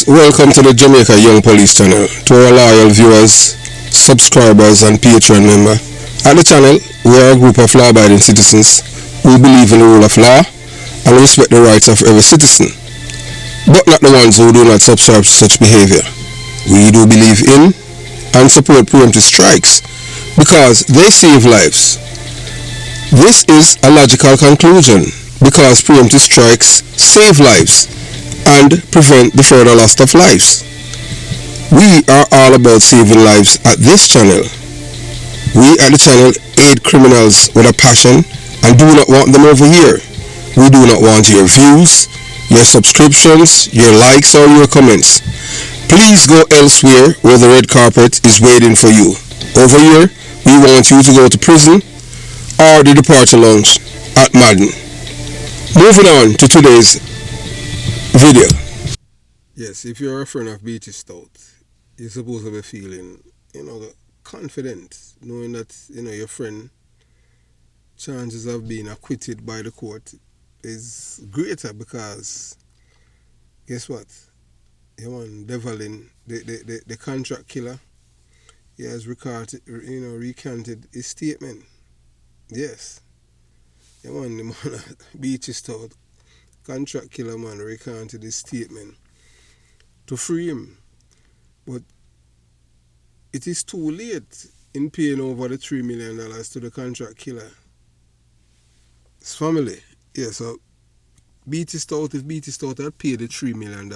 Welcome to the Jamaica Young Police channel. To our loyal viewers, subscribers and Patreon members. At the channel, we are a group of law-abiding citizens who believe in the rule of law and respect the rights of every citizen, but not the ones who do not subscribe to such behavior. We do believe in and support preemptive strikes because they save lives. This is a logical conclusion because preemptive strikes save lives and prevent the further loss of lives. We are all about saving lives at this channel. We at the channel aid criminals with a passion and do not want them over here. We do not want your views, your subscriptions, your likes or your comments. Please go elsewhere where the red carpet is waiting for you. Over here, we want you to go to prison or the departure lounge at Madden. Moving on to today's video. Yes, if you're a friend of Beachy Stout, you're supposed to be feeling, confident, knowing that, your friend chances of being acquitted by the court is greater because guess what? Devlin, the contract killer, he has recanted his statement. Yes. The man Beachy Stout, contract killer man, recanted his statement to free him. But it is too late in paying over the $3 million to the contract killer. His family. Yeah, so if Beachy Stout had paid the $3 million,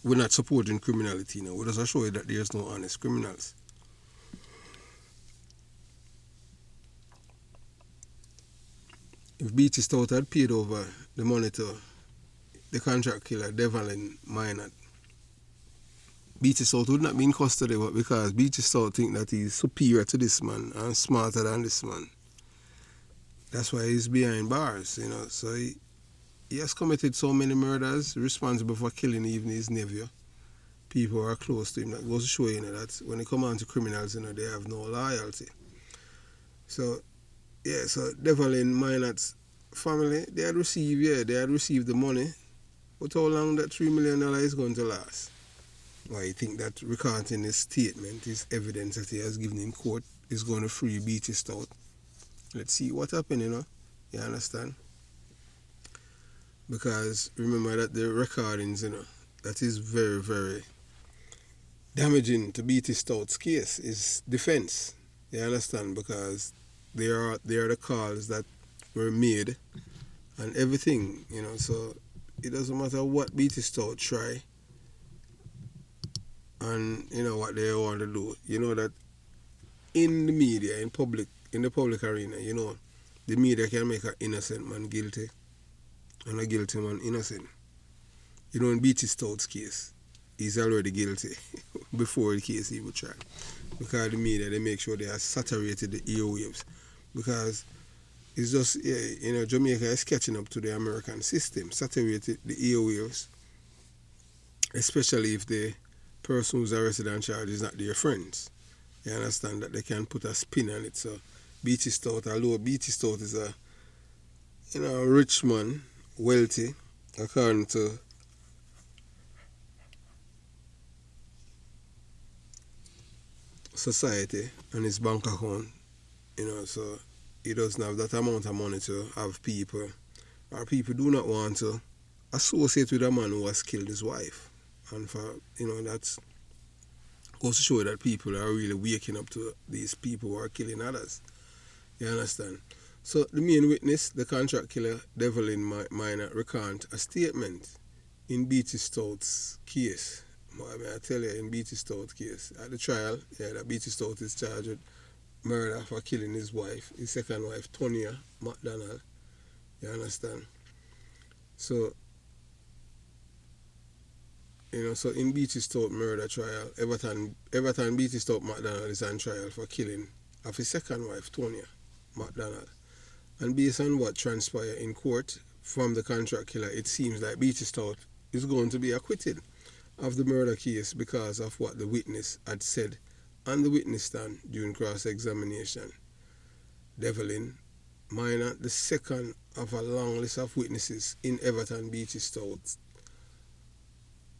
we're not supporting criminality now. We just show you that there's no honest criminals. If Beachy Stout had paid over the money to the contract killer, Devlin Minot, Beachy Stout would not be in custody, but because Beachy Stout think that he's superior to this man and smarter than this man. That's why he's behind bars, So he has committed so many murders, responsible for killing even his nephew. People who are close to him. That goes to show you that when they come on to criminals, they have no loyalty. So Devlin Minot's family, they had received the money. But how long that $3 million is going to last? Why you think that recanting his statement, his evidence that he has given in court, is going to free Beachy Stout? Let's see what happened, You understand? Because remember that the recordings, that is very, very damaging to Beachy Stout's case, is defense. You understand? Because they are the calls that were made and everything, so it doesn't matter what Beachy Stout try and what they want to do. That in the media, in the public arena, the media can make an innocent man guilty and a guilty man innocent. In Beachy Stout's case, he's already guilty before the case even tried. Because the media, they make sure they have saturated the airwaves. Because it's just, Jamaica is catching up to the American system, saturated the airwaves, especially if the person who's arrested and charged is not their friends. You understand that they can put a spin on it. So Beachy Stout, although Beachy Stout is a rich man, wealthy, according to society and his bank account, so he doesn't have that amount of money to have people, or people do not want to associate with a man who has killed his wife. And for, that goes to show that people are really waking up to these people who are killing others. You understand? So the main witness, the contract killer, Devlin Minot, recant a statement in Beachy Stout's case. I tell you, in Beachy Stout's case, at the trial, that Beachy Stout is charged with murder for killing his wife, his second wife, Tonya McDonald. You understand? So, so in Beachy Stout murder trial, Everton Beachy Stout McDonald is on trial for killing of his second wife, Tonya McDonald. And based on what transpired in court from the contract killer, it seems like Beachy Stout is going to be acquitted of the murder case because of what the witness had said on the witness stand during cross-examination. Devlin Minot, the second of a long list of witnesses in Everton Beachy Stout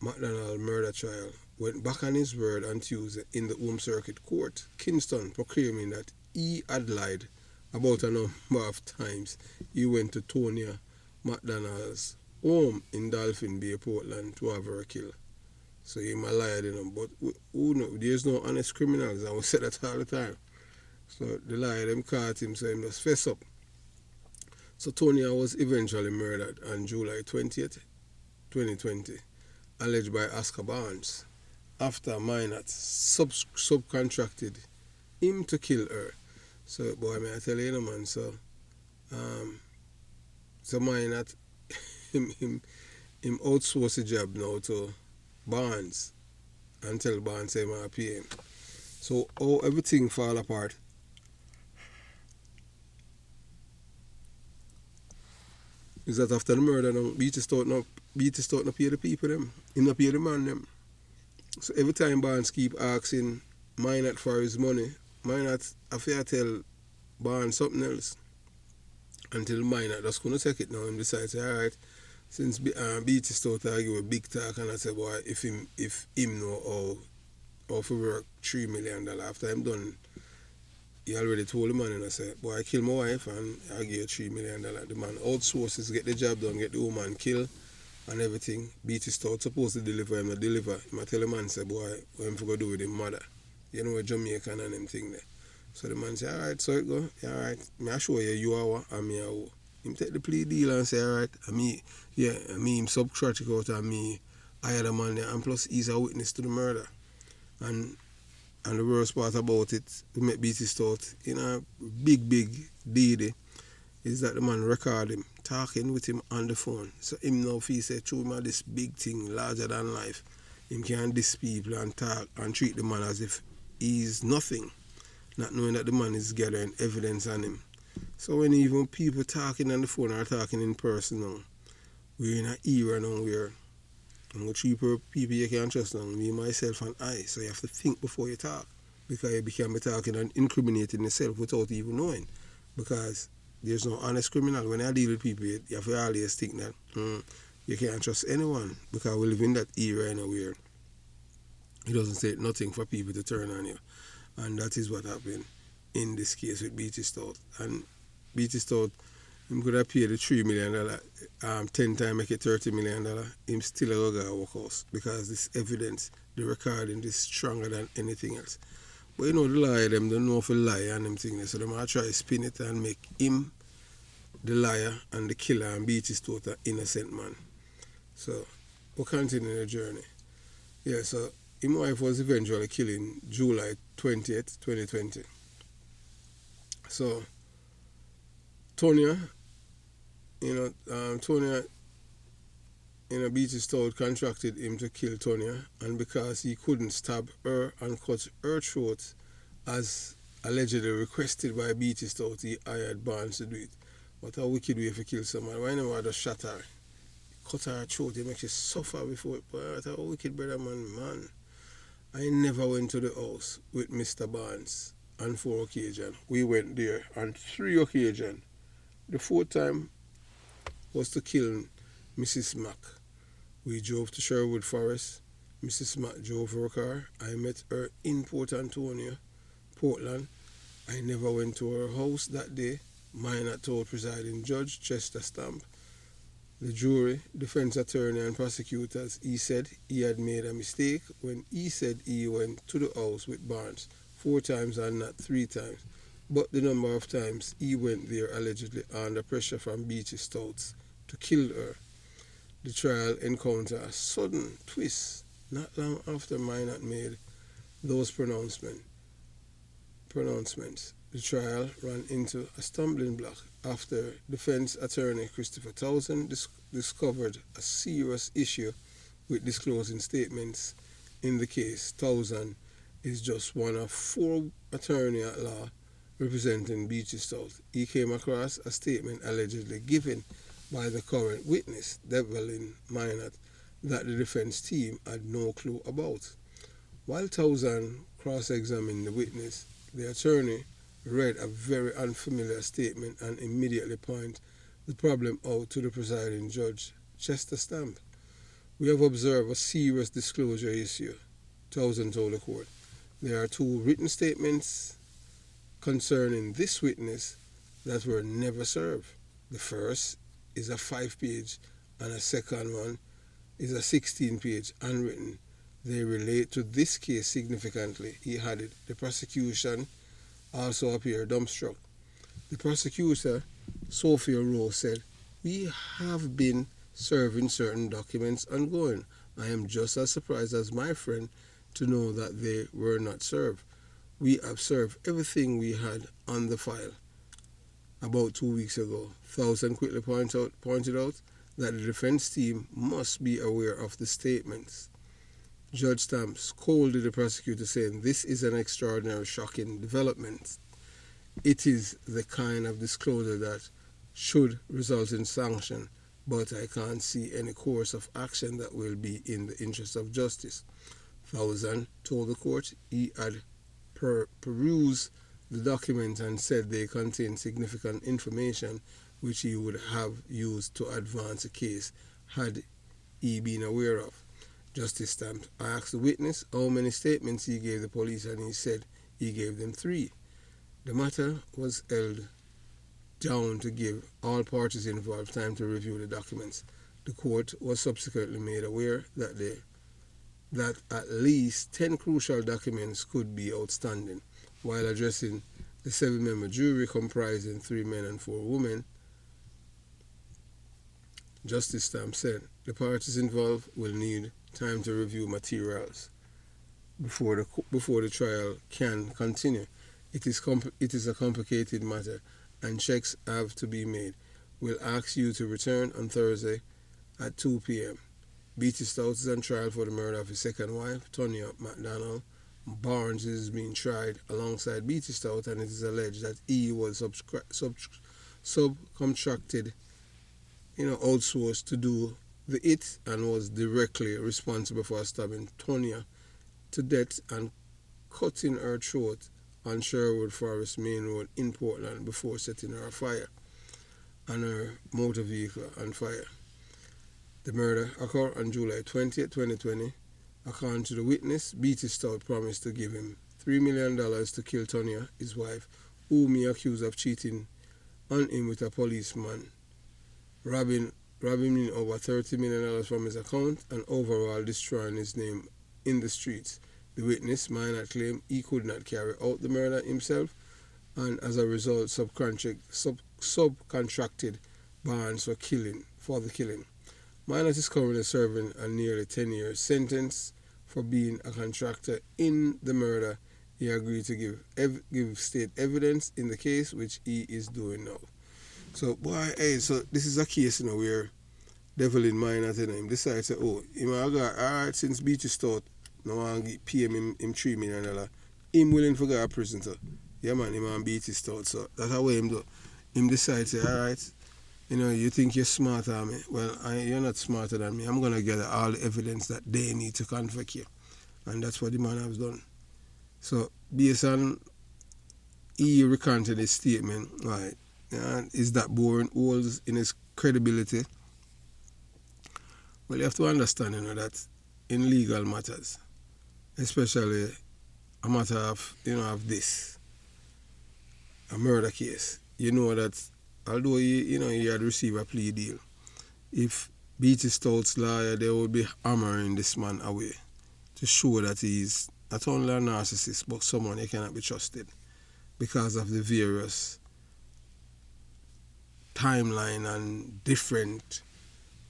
McDonald murder trial, went back on his word on Tuesday in the Home Circuit Court, Kingston, proclaiming that he had lied about a number of times he went to Tonya McDonald's home in Dolphin Bay, Portland to have her killed. So he might lie, but who know? There's no honest criminals, and we say that all the time. So the liar them caught him, so he must fess up. So Tonya was eventually murdered on July 20th, 2020, alleged by Oscar Barnes, after Minot subcontracted him to kill her. So boy, may I tell you, man, so Minot him outsource the job now to Barnes and tell Barnes say I pay him. So how everything fall apart is that after the murder now, Beachy Stout no pay the people them. He no pay the man them. So every time Barnes keep asking Minot for his money, Minot after tell Barnes something else. Until Minot just couldn't take it now and decide say alright, since Beachy Stout argue a big talk and I say boy if him know how to work $3 million after I'm done. He already told the man and I said, boy, I kill my wife and I give you $3 million. The man outsources, get the job done, get the woman killed and everything. Beachy Stout supposed to deliver, him not deliver. He might tell the man, say, boy, what am I going to do with his mother? You know, Jamaican and them thing there. So the man say, alright, so it go. Yeah, alright, I show you are what and me are who. Him take the plea deal and say, alright, me him subtract it out and me hire the man there and plus he's a witness to the murder. And the worst part about it, we make Beachy Stout in a big deed is that the man record him, talking with him on the phone. So him now if he say through him this big thing, larger than life, him can diss people and talk and treat the man as if he's nothing, not knowing that the man is gathering evidence on him. So when even people talking on the phone or talking in person now, we're in an era now where and with 3 people you can trust now, me, myself and I. So you have to think before you talk. Because you can be talking and incriminating yourself without even knowing. Because there's no honest criminal. When I deal with people, you have to always think that you can't trust anyone. Because we live in that era where it doesn't take nothing for people to turn on you. And that is what happened in this case with Beachy Stout. And Beachy Stout, him could have paid the $3 million, 10 times make it $30 million, him still a go to workhouse because this evidence, the recording is stronger than anything else. But you know the liar, them don't know if they lie and them things, so they might try to spin it and make him the liar and the killer and Beachy Stout an innocent man. So we'll continue the journey. Yeah, so his wife was eventually killed in July 20th, 2020. So Tonya, Beachy Stout contracted him to kill Tonya, and because he couldn't stab her and cut her throat as allegedly requested by Beachy Stout, he hired Barnes to do it. What a wicked way to kill someone. Why never just shot her? Cut her throat, he makes you suffer before it. What a wicked brother man. I never went to the house with Mr. Barnes on 4 occasions. We went there on 3 occasions. The 4th time was to kill Mrs. Mack. We drove to Sherwood Forest. Mrs. Mack drove her car. I met her in Port Antonio, Portland. I never went to her house that day. Minor told presiding judge Chester Stamp, the jury, defense attorney and prosecutors, he said he had made a mistake when he said he went to the house with Barnes 4 times and not 3 times. But the number of times he went there allegedly under pressure from Beachy Stout to kill her. The trial encountered a sudden twist not long after Minot made those pronouncements. The trial ran into a stumbling block after defense attorney Christopher Townsend discovered a serious issue with disclosing statements in the case. Townsend is just one of 4 attorneys at law representing Beachy Stout. He came across a statement allegedly given by the current witness, Devlin Minot, that the defense team had no clue about. While Townsend cross-examined the witness, the attorney read a very unfamiliar statement and immediately pointed the problem out to the presiding judge, Chester Stamp. We have observed a serious disclosure issue, Townsend told the court. There are two written statements concerning this witness that were never served. The first is a 5-page and a second one is a 16-page unwritten. They relate to this case significantly, he added. The prosecution also appeared dumbstruck. The prosecutor, Sophia Rose, said, "We have been serving certain documents ongoing. I am just as surprised as my friend to know that they were not served. We have served everything we had on the file." About 2 weeks ago, Townsend quickly pointed out that the defense team must be aware of the statements. Judge Stamp scolded the prosecutor, saying, "This is an extraordinary, shocking development. It is the kind of disclosure that should result in sanction, but I can't see any course of action that will be in the interest of justice." Townsend told the court he had perused the document and said they contained significant information which he would have used to advance a case had he been aware of. Justice Stamp asked the witness how many statements he gave the police, and he said he gave them 3. The matter was held down to give all parties involved time to review the documents. The court was subsequently made aware that at least 10 crucial documents could be outstanding. While addressing the 7-member jury comprising 3 men and 4 women, Justice Stamp said the parties involved will need time to review materials before the trial can continue. It is a complicated matter and checks have to be made. We'll ask you to return on Thursday at 2 p.m. Beachy Stout is on trial for the murder of his second wife, Tonya McDonald. Barnes is being tried alongside Beachy Stout, and it is alleged that he was subcontracted, outsourced to do the it and was directly responsible for stabbing Tonya to death and cutting her throat on Sherwood Forest Main Road in Portland before setting her afire and her motor vehicle on fire. The murder occurred on July 20, 2020. According to the witness, Beachy Stout promised to give him $3 million to kill Tonya, his wife, whom he accused of cheating on him with a policeman, robbing him over $30 million from his account, and overall destroying his name in the streets. The witness minor claimed he could not carry out the murder himself, and as a result subcontracted Barnes for the killing. Minot is currently serving a nearly 10-year sentence for being a contractor in the murder. He agreed to give state evidence in the case, which he is doing now. So this is a case where Devlin Minot him decides to alright, since Beachy Stout now I pay him $3 million, him willing to go to prison. So yeah man, him and Beachy Stout. So that's how him do. Him decides to alright, you think you're smarter than me. Well, you're not smarter than me. I'm going to gather all the evidence that they need to convict you. And that's what the man has done. So, based on he recanted his statement, right, is that boring holes in his credibility? Well, you have to understand, that in legal matters, especially a matter of, of this, a murder case, that although he had received a plea deal, if Beachy Stout's lawyer, they would be hammering this man away to show that he's not only a narcissist, but someone he cannot be trusted because of the various timeline and different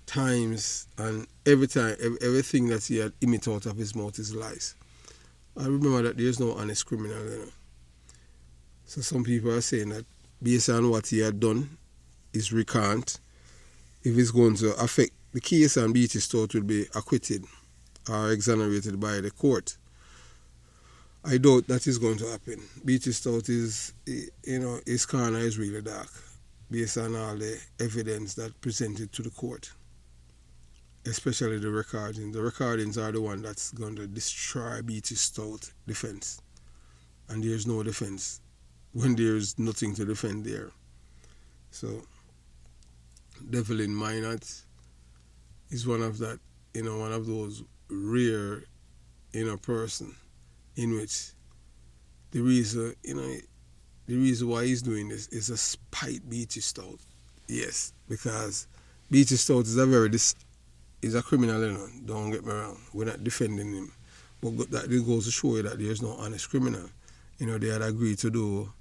times and everything that he had emitted out of his mouth is lies. I remember that there's no honest criminal, So some people are saying that based on what he had done, is recant. If it's going to affect the case, and Beachy Stout will be acquitted or exonerated by the court. I doubt that is going to happen. Beachy Stout is, his corner is really dark based on all the evidence that presented to the court, especially the recordings. The recordings are the one that's going to destroy Beachy Stout defense, and there's no defense when there's nothing to defend there. So, Devlin Minot is one of that, one of those rare, person in which the reason, the reason why he's doing this is to spite Beachy Stout. Yes, because Beachy Stout is is a criminal, don't get me wrong. We're not defending him. But that goes to show you that there's no honest criminal. They had agreed to do,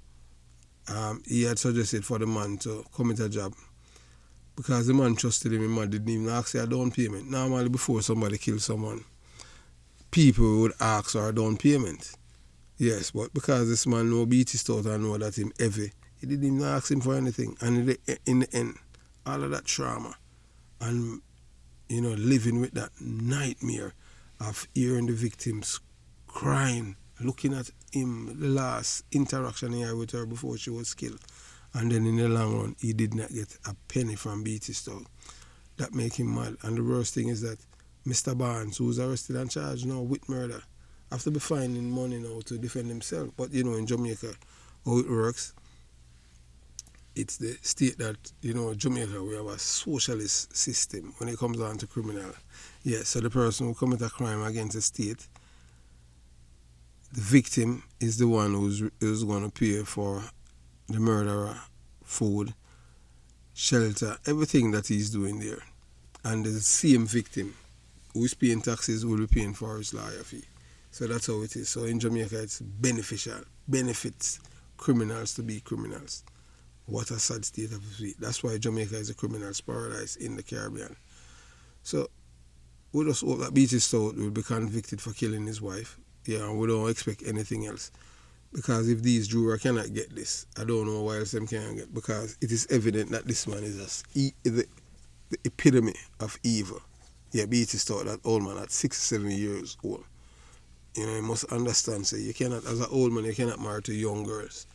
he had suggested for the man to commit a job because the man trusted him. The man didn't even ask for a down payment. Normally, before somebody kills someone, people would ask for a down payment. Yes, but because this man know Beachy Stout and know that him heavy, he didn't even ask him for anything. And in the end, all of that trauma and, living with that nightmare of hearing the victims crying, looking at him, the last interaction he had with her before she was killed. And then in the long run, he did not get a penny from Beachy Stout. That make him mad. And the worst thing is that Mr. Barnes, who's arrested and charged now with murder, have to be finding money now to defend himself. But, in Jamaica, how it works, it's the state that, Jamaica, we have a socialist system when it comes down to criminal. Yes, so the person who commit a crime against the state, the victim is the one who's going to pay for the murderer, food, shelter, everything that he's doing there. And the same victim who is paying taxes will be paying for his lawyer fee. So that's how it is. So in Jamaica, it's beneficial, benefits criminals to be criminals. What a sad state of affairs. That's why Jamaica is a criminal's paradise in the Caribbean. So we just hope that Beachy Stout will be convicted for killing his wife. Yeah, and we don't expect anything else. Because if these jurors cannot get this, I don't know why else them can't get. Because it is evident that this man is the epitome of evil. Yeah, Beachy Stout, that old man at 67 years old. You must understand, say, you cannot, as an old man, you cannot marry to young girls.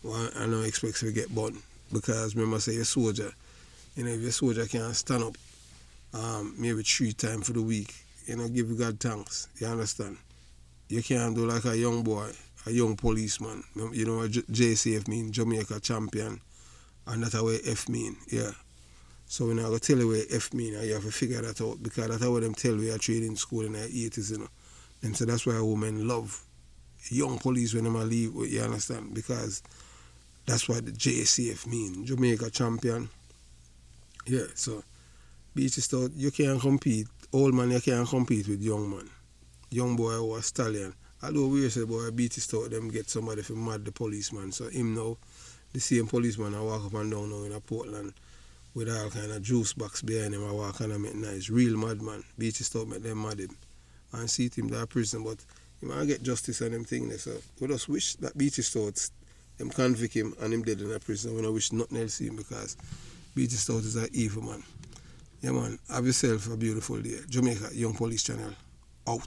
Well, I don't expect to get burned. Because remember, say, you're a soldier. If your soldier can't stand up maybe 3 times for the week, give God thanks. You understand? You can't do like a young boy, a young policeman. You know what JCF mean? Jamaica champion. And that's what F mean, yeah. So when I go tell you what F mean, you have to figure that out. Because that's what them tell you at training school in the 80s, Them say that's why women love young police when they leave, you understand? Because that's what the JCF mean, Jamaica champion. Yeah, so Beachy Stout, you can't compete. Old man, you can't compete with young man. Young boy or a stallion. Although we say boy Beachy Stout, them get somebody for mad the policeman. So him now, the same policeman I walk up and down now in a Portland with all kind of juice box behind him. I walk and I make nice. Real madman. Beachy Stout make them mad him. And see him there prison, but he might get justice and them things. So we just wish that Beachy Stout, them convict him and him dead in a prison. We don't wish nothing else him because Beachy Stout is an evil man. Yeah man, have yourself a beautiful day. Jamaica Young Police Channel, out.